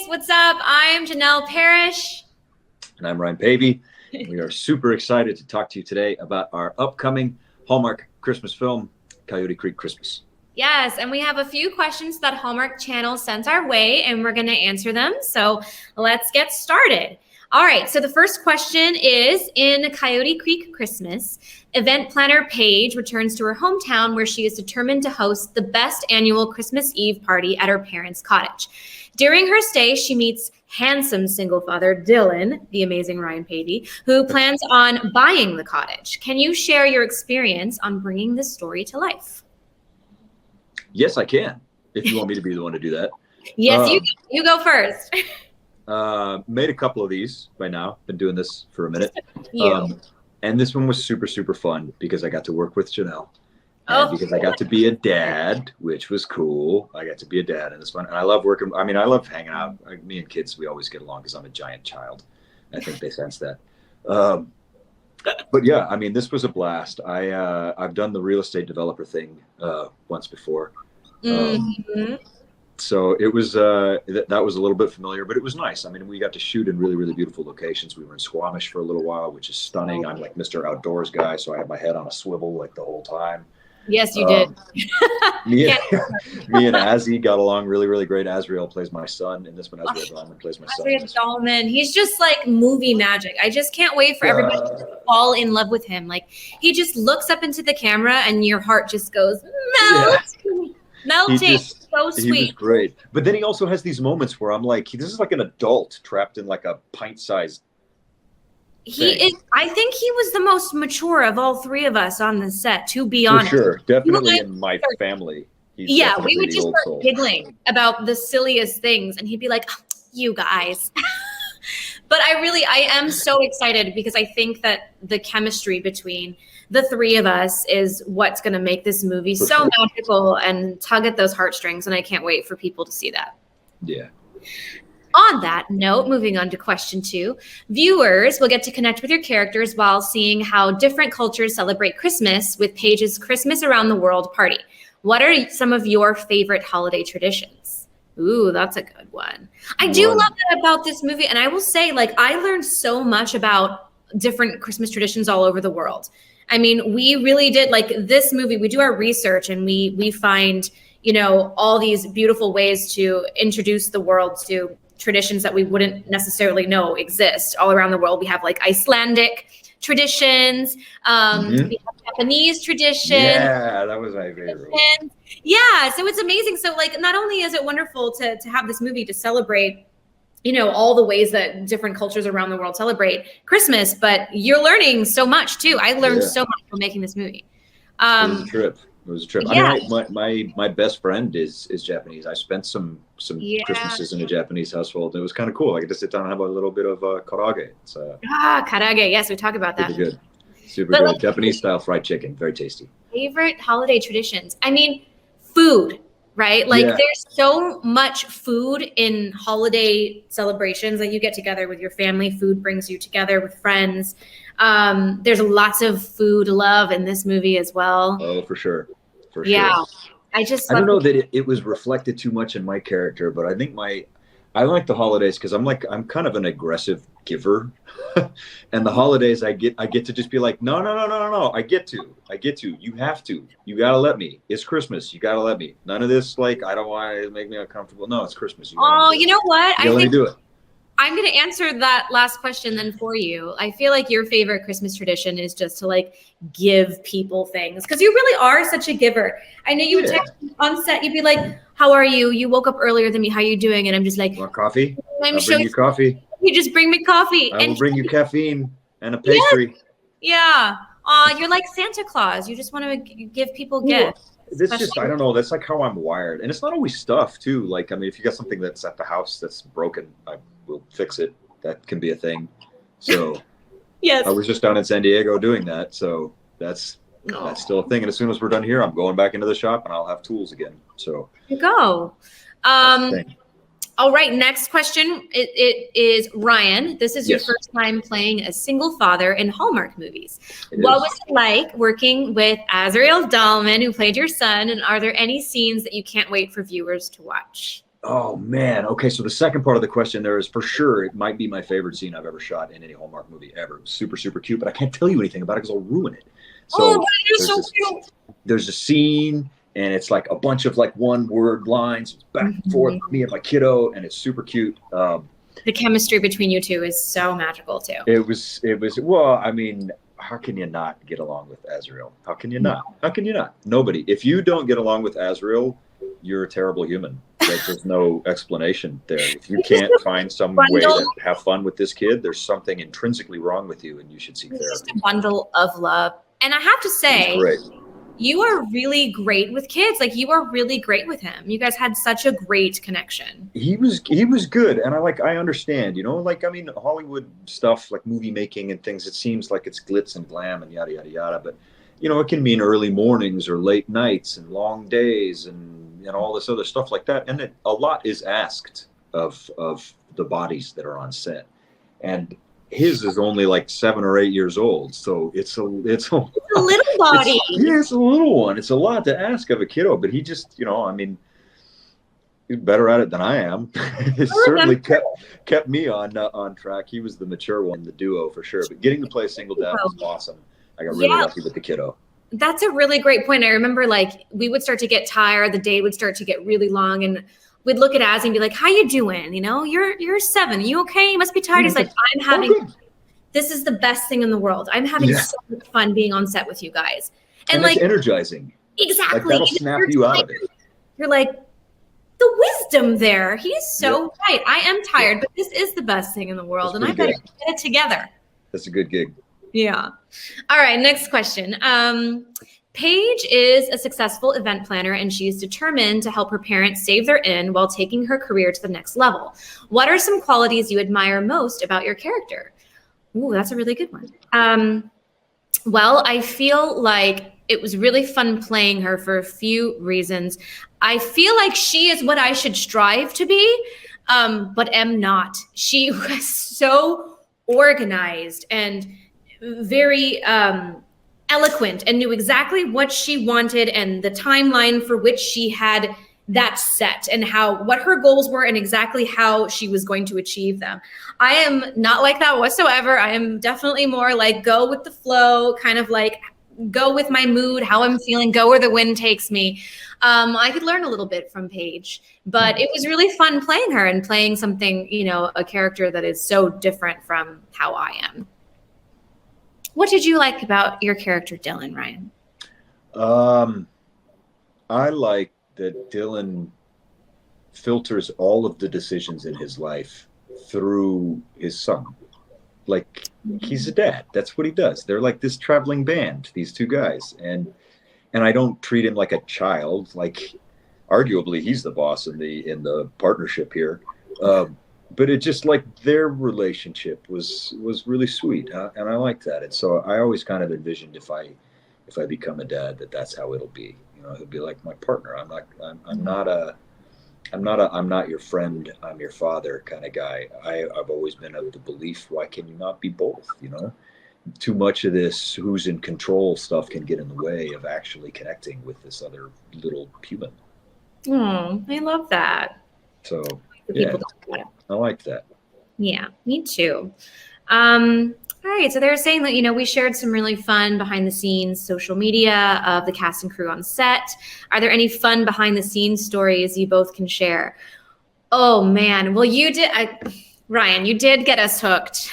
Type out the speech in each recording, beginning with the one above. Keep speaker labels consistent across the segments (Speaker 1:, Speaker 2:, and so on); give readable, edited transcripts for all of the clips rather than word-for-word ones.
Speaker 1: what's up? I'm Janelle Parrish.
Speaker 2: And I'm Ryan Pavey. We are super excited to talk to you today about our upcoming Hallmark Christmas film, Coyote Creek Christmas.
Speaker 1: Yes, and we have a few questions that Hallmark Channel sent our way, and we're going to answer them. So let's get started. All right, so the first question is, in Coyote Creek Christmas, event planner Paige returns to her hometown where she is determined to host the best annual Christmas Eve party at her parents' cottage. During her stay, she meets handsome single father Dylan, the amazing Ryan Pavey, who plans on buying the cottage. Can you share your experience on bringing this story to life?
Speaker 2: Yes, I can, if you want me to be the one to do that.
Speaker 1: Yes, you go first.
Speaker 2: Made a couple of these by now. Been doing this for a minute.
Speaker 1: And
Speaker 2: this one was super, super fun because I got to work with Janelle. And because I got to be a dad, which was cool. I got to be a dad in this one. And I love working. I mean, I love hanging out. Me and kids, we always get along because I'm a giant child. I think they sense that. But yeah, I mean, this was a blast. I've done the real estate developer thing once before. So it was that was a little bit familiar, but it was nice. I mean, we got to shoot in really, really beautiful locations. We were in Squamish for a little while, which is stunning. I'm like Mr. Outdoors guy, so I had my head on a swivel like the whole time.
Speaker 1: Yes, you did.
Speaker 2: Me and Azzy got along really, really great. Azrael plays my son, and this one Azrael Dalman plays my son.
Speaker 1: Azrael Dalman, he's just like movie magic. I just can't wait for everybody to fall in love with him. Like, he just looks up into the camera, and your heart just goes melting. So sweet.
Speaker 2: He was great. But then he also has these moments where I'm like, this is like an adult trapped in like a pint-sized
Speaker 1: I think he was the most mature of all three of us on the set, to be honest.
Speaker 2: For sure. Definitely in my family.
Speaker 1: We would just start giggling about the silliest things, and he'd be like, oh, you guys. But I am so excited because I think that the chemistry between the three of us is what's going to make this movie so magical and tug at those heartstrings, and I can't wait for people to see that.
Speaker 2: Yeah.
Speaker 1: On that note, moving on to question 2, viewers will get to connect with your characters while seeing how different cultures celebrate Christmas with Paige's Christmas Around the World party. What are some of your favorite holiday traditions? Ooh, that's a good one. I do love that about this movie. And I will say, like, I learned so much about different Christmas traditions all over the world. I mean, we really did, like, this movie, we do our research and we find, all these beautiful ways to introduce the world to traditions that we wouldn't necessarily know exist all around the world. We have like Icelandic traditions, we have Japanese traditions.
Speaker 2: Yeah, that was my favorite.
Speaker 1: Yeah, so it's amazing. So like, not only is it wonderful to have this movie to celebrate, all the ways that different cultures around the world celebrate Christmas, but you're learning so much too. I learned so much from making this movie.
Speaker 2: It was a trip.
Speaker 1: Yeah.
Speaker 2: I mean, my best friend is Japanese. I spent some Christmases in a Japanese household. It was kind of cool. I get to sit down and have a little bit of karaage. It's
Speaker 1: karaage. Yes, we talk about that.
Speaker 2: Super good. Super good. Like, Japanese style fried chicken. Very tasty.
Speaker 1: Favorite holiday traditions? I mean, food, right? Like there's so much food in holiday celebrations. Like, you get together with your family. Food brings you together with friends. There's lots of food love in this movie as well.
Speaker 2: Oh, for sure.
Speaker 1: Yeah. I
Speaker 2: don't know that it was reflected too much in my character, but I think I like the holidays because I'm kind of an aggressive giver. And the holidays I get to just be like, no. I get to. You have to. You gotta let me. It's Christmas. You gotta let me. None of this, like, I don't want to make me uncomfortable. No, it's Christmas.
Speaker 1: You know what?
Speaker 2: You let me do it.
Speaker 1: I'm going to answer that last question then for you. I feel like your favorite Christmas tradition is just to like give people things because you really are such a giver. I know you would text me on set. You'd be like, how are you? You woke up earlier than me. How are you doing? And I'm just like,
Speaker 2: want coffee? I'll bring you coffee.
Speaker 1: You just bring me coffee.
Speaker 2: I will bring you caffeine and a pastry.
Speaker 1: Yeah. You're like Santa Claus. You just want to give people gifts.
Speaker 2: I don't know. That's like how I'm wired. And it's not always stuff too. Like, I mean, if you got something that's at the house that's broken, I will fix it. That can be a thing. So
Speaker 1: yes,
Speaker 2: I was just down in San Diego doing that. So that's still a thing. And as soon as we're done here, I'm going back into the shop and I'll have tools again. So
Speaker 1: there you go. All right, next question. It is Ryan. This is your first time playing a single father in Hallmark movies. What was it like working with Azrael Dalman, who played your son? And are there any scenes that you can't wait for viewers to watch?
Speaker 2: Oh man. Okay, so the second part of the question there is for sure it might be my favorite scene I've ever shot in any Hallmark movie ever. It was super super cute, but I can't tell you anything about it because I'll ruin it.
Speaker 1: Oh,
Speaker 2: So
Speaker 1: you're
Speaker 2: there's
Speaker 1: so
Speaker 2: this
Speaker 1: cute.
Speaker 2: there's a scene and it's like a bunch of like one word lines back and forth, me and my kiddo, and it's super cute.
Speaker 1: The chemistry between you two is so magical too.
Speaker 2: It was well, I mean, how can you not get along with Azrael? How can you not? How can you not? Nobody. If you don't get along with Azrael, you're a terrible human. There's no explanation there. If you can't find some way to have fun with this kid, there's something intrinsically wrong with you and you should seek therapy.
Speaker 1: It's just a bundle of love. And I have to say, you are really great with kids. Like you are really great with him. You guys had such a great connection.
Speaker 2: He was good. And I understand, like, I mean, Hollywood stuff, like movie making and things, it seems like it's glitz and glam and yada, yada, yada. But, it can mean early mornings or late nights and long days and, all this other stuff like that. And a lot is asked of the bodies that are on set. And his is only like 7 or 8 years old, so it's a little body. It's a little one. It's a lot to ask of a kiddo, but he just, I mean, he's better at it than I am. It certainly kept me on track. He was the mature one, the duo for sure. But getting to play single dad was awesome. I got really lucky with the kiddo.
Speaker 1: That's a really great point. I remember like we would start to get tired, the day would start to get really long, and we'd look at Az and be like, how you doing? You're 7. You okay? You must be tired. He's like, I'm having, this is the best thing in the world. I'm having so much fun being on set with you guys. And like,
Speaker 2: it's energizing.
Speaker 1: Exactly.
Speaker 2: Like that'll snap you out of it.
Speaker 1: You're like, the wisdom there. He's so right. I am tired, but this is the best thing in the world. And I better get it together.
Speaker 2: That's a good gig.
Speaker 1: Yeah. All right. Next question. Paige is a successful event planner and she's determined to help her parents save their inn while taking her career to the next level. What are some qualities you admire most about your character? Ooh, that's a really good one. Well, I feel like it was really fun playing her for a few reasons. I feel like she is what I should strive to be, but am not. She was so organized and very eloquent and knew exactly what she wanted and the timeline for which she had that set and what her goals were and exactly how she was going to achieve them. I am not like that whatsoever. I am definitely more like go with the flow, kind of like go with my mood, how I'm feeling, go where the wind takes me. I could learn a little bit from Paige, but it was really fun playing her and playing something, a character that is so different from how I am. What did you like about your character, Dylan, Ryan?
Speaker 2: I like that Dylan filters all of the decisions in his life through his son. Like he's a dad. That's what he does. They're like this traveling band, these two guys. And I don't treat him like a child. Like arguably he's the boss in the partnership here. But it just like their relationship was really sweet, and I like that. And so I always kind of envisioned if I become a dad that's how it'll be. He'll be like my partner. I'm not your friend. I'm your father kind of guy. I've always been of the belief, why can you not be both? Too much of this who's in control stuff can get in the way of actually connecting with this other little human.
Speaker 1: Oh, I love that.
Speaker 2: So yeah. I like that.
Speaker 1: Yeah, me too. All right. So they're saying that, we shared some really fun behind the scenes social media of the cast and crew on set. Are there any fun behind the scenes stories you both can share? Oh man. Well, Ryan, you did get us hooked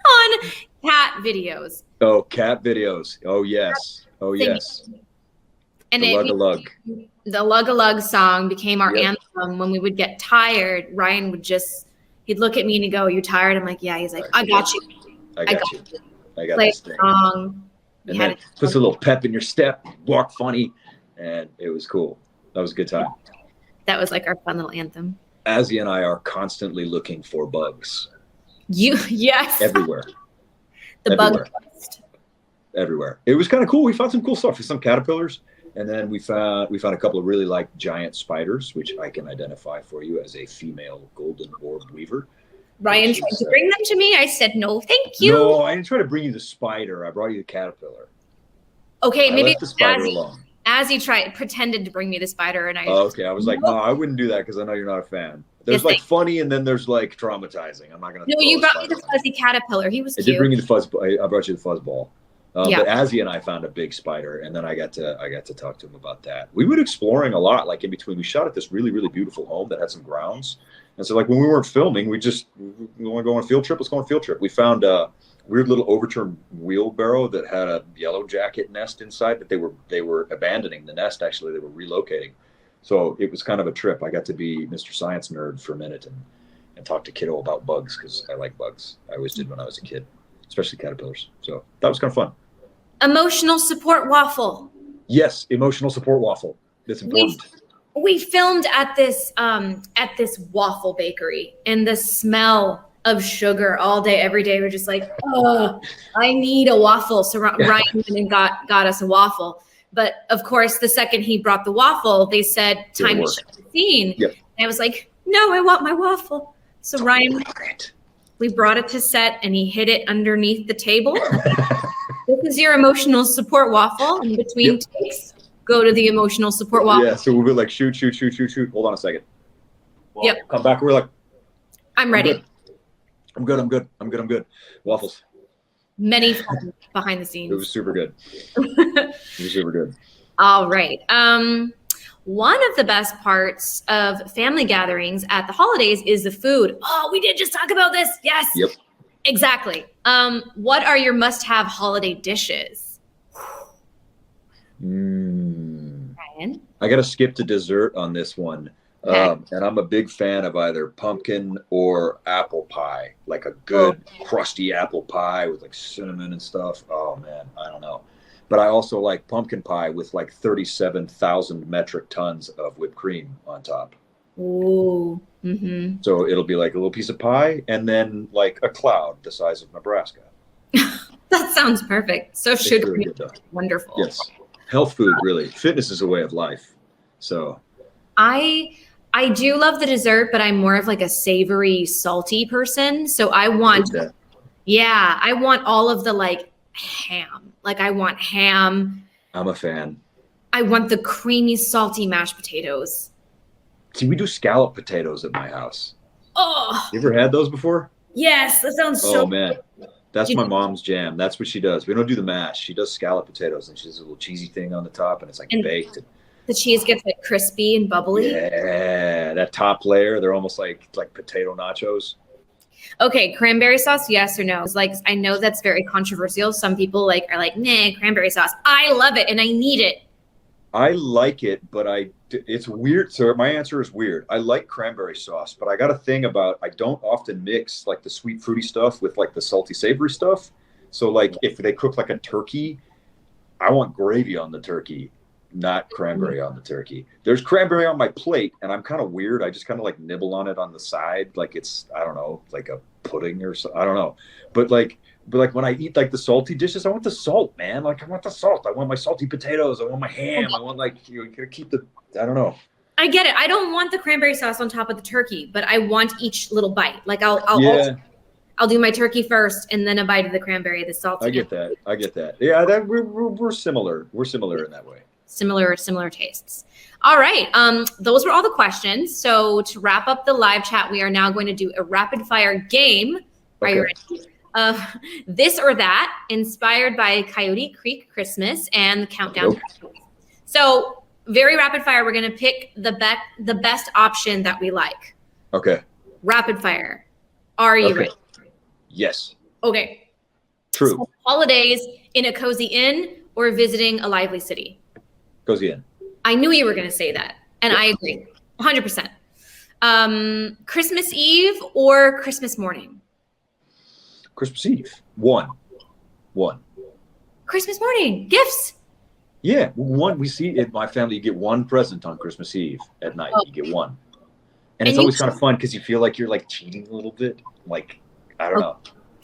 Speaker 1: on cat videos.
Speaker 2: Oh, cat videos. Oh yes. Oh yes.
Speaker 1: And
Speaker 2: the Lug-a-Lug.
Speaker 1: The Lug-a-Lug song became our anthem. When we would get tired, Ryan he'd look at me and he'd go, you tired? I'm like, yeah. He's like, I got you.
Speaker 2: I got you. I got
Speaker 1: play
Speaker 2: this thing.
Speaker 1: Song.
Speaker 2: And then puts a little pep in your step, walk funny, and it was cool. That was a good time.
Speaker 1: That was like our fun little anthem.
Speaker 2: Azzy and I are constantly looking for bugs.
Speaker 1: Yes.
Speaker 2: Everywhere.
Speaker 1: The bug quest.
Speaker 2: Everywhere. It was kind of cool. We found some cool stuff. Some caterpillars. And then we found a couple of really giant spiders, which I can identify for you as a female golden orb weaver.
Speaker 1: Ryan tried to bring them to me. I said, no, thank you.
Speaker 2: No, I didn't try to bring you the spider. I brought you the caterpillar.
Speaker 1: Okay, maybe
Speaker 2: left the spider alone.
Speaker 1: As he pretended to bring me the spider, and I.
Speaker 2: Oh, okay, I was like, no, I wouldn't do that because I know you're not a fan. There's like funny, and then there's like traumatizing. I'm not gonna.
Speaker 1: No, you brought me the fuzzy caterpillar. He was cute.
Speaker 2: I did bring you the fuzz. I brought you the fuzzball.
Speaker 1: Yeah.
Speaker 2: But Azzy and I found a big spider, and then I got to talk to him about that. We went exploring a lot, like in between. We shot at this really, really beautiful home that had some grounds, and so like when we weren't filming, we want to go on a field trip. Let's go on a field trip. We found a weird little overturned wheelbarrow that had a yellow jacket nest inside that they were abandoning the nest. Actually, they were relocating. So it was kind of a trip. I got to be Mr. Science nerd for a minute and talk to Kiddo about bugs because I like bugs. I always did when I was a kid, especially caterpillars. So that was kind of fun.
Speaker 1: Emotional support waffle.
Speaker 2: Yes, emotional support waffle. That's important.
Speaker 1: We filmed at this waffle bakery, and the smell of sugar all day, every day. We're just like, oh, I need a waffle. So Ryan went and got us a waffle. But of course, the second he brought the waffle, they said, time to shoot the scene. Yep. And I was like, no, I want my waffle. So Ryan, we brought it to set and he hid it underneath the table. This is your emotional support waffle. In between takes, go to the emotional support waffle.
Speaker 2: Yeah, so we'll be like, shoot. Hold on a second. Well, come back. We're like,
Speaker 1: I'm ready.
Speaker 2: I'm good. Waffles.
Speaker 1: Many fun behind the scenes.
Speaker 2: It was super good. It was super good.
Speaker 1: All right. One of the best parts of family gatherings at the holidays is the food. Oh, we did just talk about this. Yes.
Speaker 2: Yep.
Speaker 1: Exactly. What are your must-have holiday dishes?
Speaker 2: Ryan?
Speaker 3: I got to skip to dessert on this one.
Speaker 1: Okay.
Speaker 3: And I'm a big fan of either pumpkin or apple pie, like a good crusty apple pie with like cinnamon and stuff. Oh man, I don't know. But I also like pumpkin pie with like 37,000 metric tons of whipped cream on top.
Speaker 1: Ooh. Mm-hmm.
Speaker 3: So it'll be like a little piece of pie and then like a cloud the size of Nebraska.
Speaker 1: That sounds perfect. So should
Speaker 3: really
Speaker 1: be wonderful.
Speaker 3: Yes. Health food, really. Fitness is a way of life. So
Speaker 1: I do love the dessert, but I'm more of like a savory, salty person. So I want, I want all of the like ham. Like I want ham.
Speaker 3: I'm a fan.
Speaker 1: I want the creamy, salty mashed potatoes.
Speaker 3: See, we do scallop potatoes at my house.
Speaker 1: Oh,
Speaker 3: You ever had those before?
Speaker 1: yes, that sounds so.
Speaker 3: Oh man, that's my mom's jam. That's what she does. We don't do the mash. She does scallop potatoes, and she does a little cheesy thing on the top, and it's like baked.
Speaker 1: The cheese gets like crispy and bubbly.
Speaker 3: Yeah, that top layer, they're almost like potato nachos.
Speaker 1: Okay, cranberry sauce, yes or no? It's like, I know that's very controversial. Some people are like, nah, cranberry sauce. I love it and I need it.
Speaker 3: I like it, but it's weird. So my answer is weird. I like cranberry sauce, but I got a thing about I don't often mix like the sweet fruity stuff with like the salty savory stuff. So like if they cook like a turkey, I want gravy on the turkey, not cranberry on the turkey. There's cranberry on my plate, and I'm kind of weird. I just kind of like nibble on it on the side, like it's, I don't know, like a pudding or so. I don't know, but like when I eat like the salty dishes, I want the salt, man. Like I want the salt. I want my salty potatoes. I want my ham. I want like you gotta keep the. I don't know.
Speaker 1: I get it. I don't want the cranberry sauce on top of the turkey, but I want each little bite. Like I'll do my turkey first, and then a bite of the cranberry, the salt.
Speaker 3: I get that. Yeah, that we're similar. We're similar in that way.
Speaker 1: Similar tastes. All right. Those were all the questions. So to wrap up the live chat, we are now going to do a rapid fire game. Are you ready? This or that, inspired by Coyote Creek Christmas and the Countdown. Nope. So very rapid fire. We're going to pick the best option that we like.
Speaker 3: Okay.
Speaker 1: Rapid fire. Are you ready?
Speaker 3: Yes.
Speaker 1: Okay.
Speaker 3: True.
Speaker 1: So holidays in a cozy inn or visiting a lively city?
Speaker 3: Cozy inn.
Speaker 1: I knew you were going to say that, and I agree, 100%. Christmas Eve or Christmas morning?
Speaker 3: Christmas Eve. One.
Speaker 1: Christmas morning. Gifts.
Speaker 3: Yeah, one. We see in my family, you get one present on Christmas Eve at night. You get one, and it's always kind of fun because you feel like you're like cheating a little bit. Like I don't know.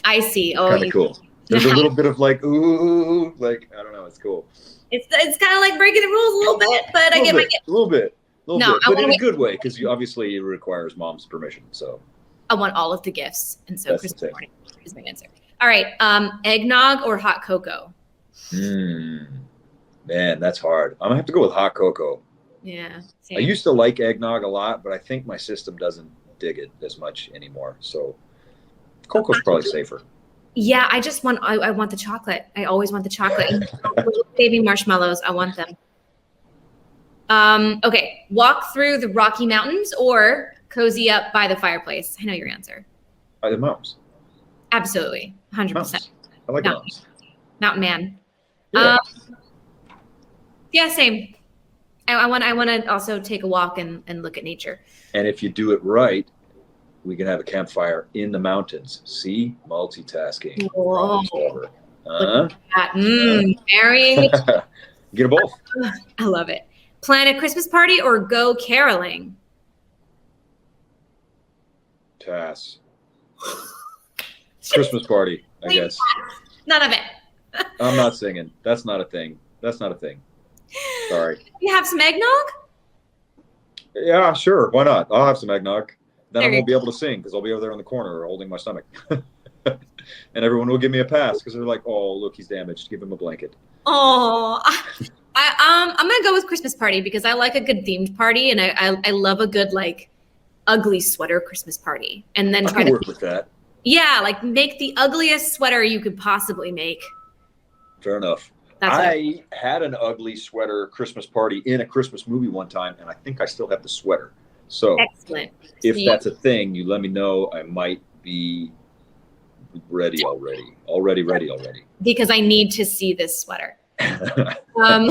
Speaker 1: I see. Oh,
Speaker 3: kind of cool. There's a little bit of like ooh, like I don't know. It's cool.
Speaker 1: It's kind of like breaking the rules a little bit, but I get my gift.
Speaker 3: A little bit, but in a good way because it requires mom's permission. So
Speaker 1: I want all of the gifts, and so Christmas morning is my answer. All right, eggnog or hot cocoa?
Speaker 3: Man, that's hard. I'm gonna have to go with hot cocoa.
Speaker 1: Yeah.
Speaker 3: I
Speaker 1: Same.
Speaker 3: used to like eggnog a lot, but I think my system doesn't dig it as much anymore. So cocoa's probably safer.
Speaker 1: Yeah, I want the chocolate. I always want the chocolate. And baby marshmallows, I want them. Okay, walk through the Rocky Mountains or cozy up by the fireplace. I know your answer.
Speaker 3: The mountains.
Speaker 1: Absolutely, 100%.
Speaker 3: Mountains. I like mountains.
Speaker 1: Mountain man.
Speaker 3: Yeah.
Speaker 1: Yeah, same. I want to also take a walk and look at nature.
Speaker 3: And if you do it right, we can have a campfire in the mountains. See? Multitasking.
Speaker 1: Whoa. Marrying.
Speaker 3: Get them both.
Speaker 1: I love it. Plan a Christmas party or go caroling?
Speaker 3: Pass. Christmas party, I guess.
Speaker 1: None of it.
Speaker 3: I'm not singing. That's not a thing. Sorry.
Speaker 1: You have some eggnog?
Speaker 3: Yeah, sure. Why not? I'll have some eggnog. Then
Speaker 1: There
Speaker 3: I
Speaker 1: you
Speaker 3: won't be able to sing because I'll be over there in the corner holding my stomach. And everyone will give me a pass because they're like, oh, look, he's damaged. Give him a blanket.
Speaker 1: Oh, I'm gonna go with Christmas party because I like a good themed party and I love a good like ugly sweater Christmas party and then
Speaker 3: I
Speaker 1: try
Speaker 3: can
Speaker 1: to
Speaker 3: work with that.
Speaker 1: yeah like make the ugliest sweater you could possibly make.
Speaker 3: Fair enough.
Speaker 1: That's
Speaker 3: I had an ugly sweater Christmas party in a Christmas movie one time, and I think I still have the sweater. So
Speaker 1: excellent.
Speaker 3: if
Speaker 1: See?
Speaker 3: that's a thing, you let me know. I might be ready already. Ready.
Speaker 1: Because I need to see this sweater. All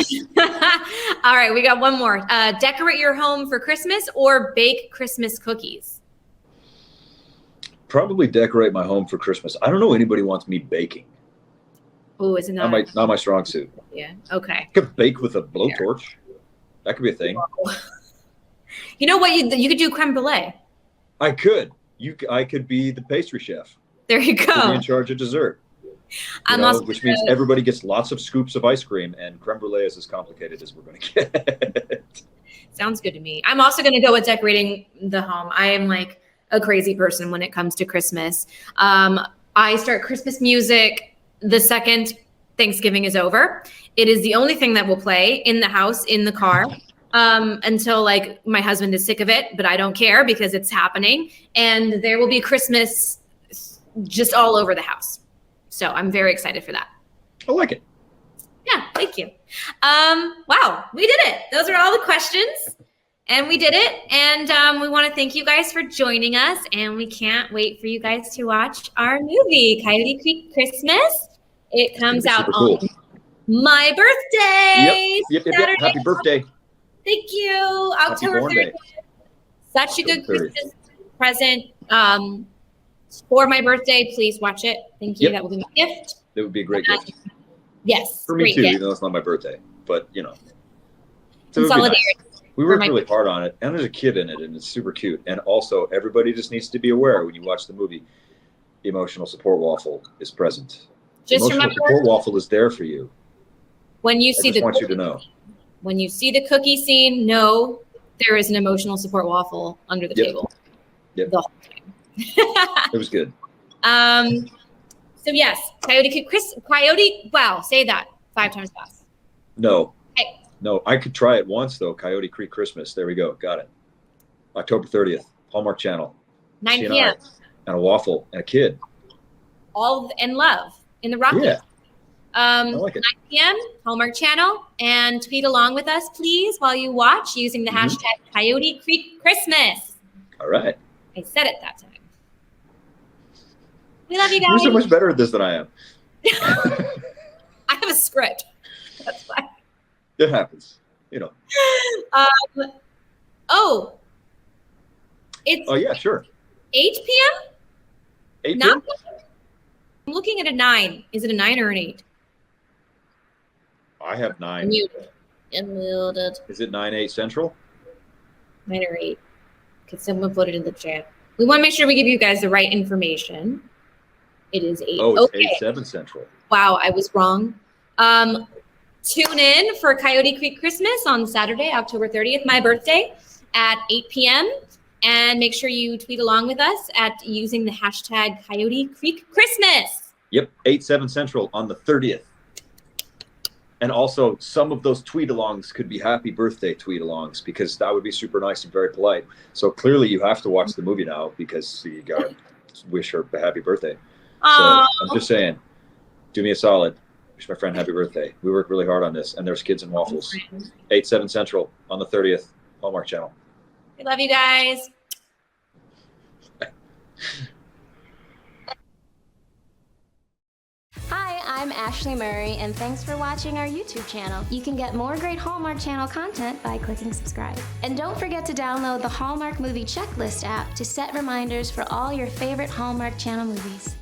Speaker 1: right, we got one more. Decorate your home for Christmas or bake Christmas cookies?
Speaker 3: Probably decorate my home for Christmas. I don't know anybody wants me baking.
Speaker 1: Oh, is it not?
Speaker 3: Not my strong suit.
Speaker 1: Yeah. Okay.
Speaker 3: I could bake with a blowtorch. That could be a thing.
Speaker 1: You know what? You could do creme brulee.
Speaker 3: I could. I could be the pastry chef.
Speaker 1: There you
Speaker 3: Be
Speaker 1: go.
Speaker 3: in charge of dessert. Which means everybody gets lots of scoops of ice cream, and creme brulee is as complicated as we're going to get.
Speaker 1: Sounds good to me. I'm also going to go with decorating the home. I am like a crazy person when it comes to Christmas. I start Christmas music the second Thanksgiving is over. It is the only thing that will play in the house, in the car, until like my husband is sick of it, but I don't care because it's happening. And there will be Christmas just all over the house. So I'm very excited for that.
Speaker 3: I like it.
Speaker 1: Yeah, thank you. Wow, we did it. Those are all the questions. And we did it. And we want to thank you guys for joining us. And we can't wait for you guys to watch our movie, Coyote Creek Christmas. It comes out on my birthday.
Speaker 3: Yep. Happy birthday.
Speaker 1: Thank you. October 30th. Such a good Christmas present. For my birthday, please watch it. Thank you.
Speaker 3: Yep.
Speaker 1: That will be my gift.
Speaker 3: It would be a great gift.
Speaker 1: Yes.
Speaker 3: For me too,
Speaker 1: gift.
Speaker 3: even though it's not my birthday. But
Speaker 1: Solidarity.
Speaker 3: Nice. We worked really hard on it, and there's a kid in it, and it's super cute. And also, everybody just needs to be aware when you watch the movie, Emotional Support Waffle is present.
Speaker 1: Just
Speaker 3: Emotional
Speaker 1: remember,
Speaker 3: Support Waffle is there for you.
Speaker 1: When you see
Speaker 3: I just want you to know.
Speaker 1: When you see the cookie scene, know there is an emotional support waffle under the table.
Speaker 3: Yep.
Speaker 1: The whole time.
Speaker 3: It was good.
Speaker 1: So yes, Coyote. Wow, say that 5 times fast.
Speaker 3: No.
Speaker 1: Hey.
Speaker 3: No, I could try it once though. Coyote Creek Christmas. There we go. Got it. October 30th, Hallmark Channel.
Speaker 1: 9
Speaker 3: She
Speaker 1: p.m.
Speaker 3: And a waffle and a kid.
Speaker 1: All in love in the Rockies.
Speaker 3: Yeah. I like
Speaker 1: 9
Speaker 3: it.
Speaker 1: p.m. Hallmark Channel, and tweet along with us, please, while you watch using the hashtag Coyote Creek Christmas.
Speaker 3: All right.
Speaker 1: I said it that time. We love you guys.
Speaker 3: You're so much better at this than I am.
Speaker 1: I have a script. That's why.
Speaker 3: It happens.
Speaker 1: Oh, it's
Speaker 3: Oh yeah, sure.
Speaker 1: 8 p.m.
Speaker 3: 8
Speaker 1: Not.
Speaker 3: p.m.?
Speaker 1: I'm looking at a 9. Is it a 9 or an 8?
Speaker 3: I have 9.
Speaker 1: Muted.
Speaker 3: Is it 9/8 Central?
Speaker 1: 9 or 8. Could someone put it in the chat? We want to make sure we give you guys the right information. It is 8.
Speaker 3: Oh, it's
Speaker 1: okay.
Speaker 3: 8/7 Central.
Speaker 1: Wow, I was wrong. Tune in for Coyote Creek Christmas on Saturday, October 30th, my birthday, at 8 p.m. And make sure you tweet along with us at using the hashtag Coyote Creek Christmas.
Speaker 3: Yep, 8/7 Central on the 30th.
Speaker 2: And also, some of those tweet-alongs could be happy birthday tweet-alongs because that would be super nice and very polite. So clearly, you have to watch the movie now because you got to wish her a happy birthday. So I'm just saying, do me a solid. Wish my friend happy birthday. We worked really hard on this, and there's Kids and Waffles, 8/7 Central on the 30th, Hallmark Channel.
Speaker 1: We love you guys.
Speaker 4: Hi, I'm Ashley Murray, and thanks for watching our YouTube channel. You can get more great Hallmark Channel content by clicking subscribe. And don't forget to download the Hallmark Movie Checklist app to set reminders for all your favorite Hallmark Channel movies.